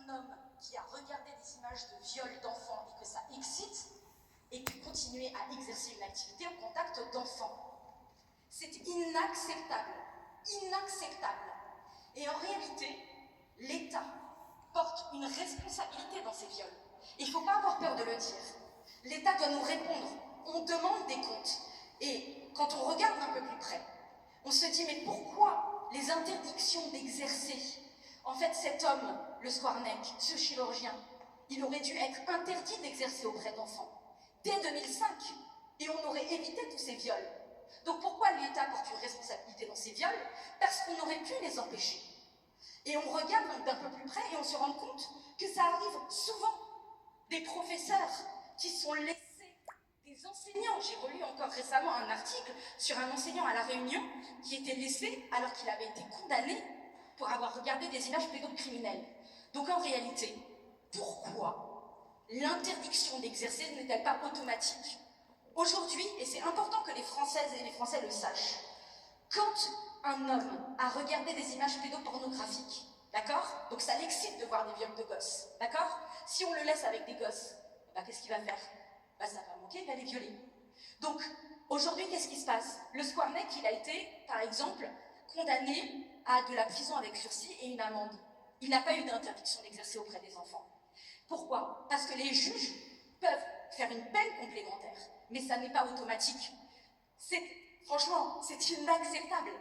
un homme qui a regardé des images de viol d'enfants et que ça excite, et puis continuer à exercer une activité au contact d'enfants. C'est inacceptable. Inacceptable. Et en réalité, l'État porte une responsabilité dans ces viols. Il ne faut pas avoir peur de le dire. L'État doit nous répondre. On demande des comptes. Et quand on regarde un peu plus près, on se dit, mais pourquoi les interdictions d'exercer? En fait, cet homme, le Squarneck, ce chirurgien, il aurait dû être interdit d'exercer auprès d'enfants dès 2005, et on aurait évité tous ces viols. Donc pourquoi l'État porte une responsabilité dans ces viols? Parce qu'on aurait pu les empêcher. Et on regarde d'un peu plus près et on se rend compte que ça arrive souvent. Des professeurs qui sont laissés, des enseignants. J'ai relu encore récemment un article sur un enseignant à La Réunion qui était laissé alors qu'il avait été condamné pour avoir regardé des images pédocriminelles. Donc en réalité, pourquoi l'interdiction d'exercer n'est-elle pas automatique? Aujourd'hui, et c'est important que les Françaises et les Français le sachent, quand un homme a regardé des images pédopornographiques, d'accord? Donc ça l'excite de voir des viols de gosses, d'accord? Si on le laisse avec des gosses, bah, qu'est-ce qu'il va faire? Bah, ça va manquer, il va les violer. Donc aujourd'hui, qu'est-ce qui se passe? Le Squarneck, il a été, par exemple, condamné à de la prison avec sursis et une amende. Il n'a pas eu d'interdiction d'exercer auprès des enfants. Pourquoi? Parce que les juges peuvent faire une peine complémentaire, mais ça n'est pas automatique. Franchement, c'est inacceptable.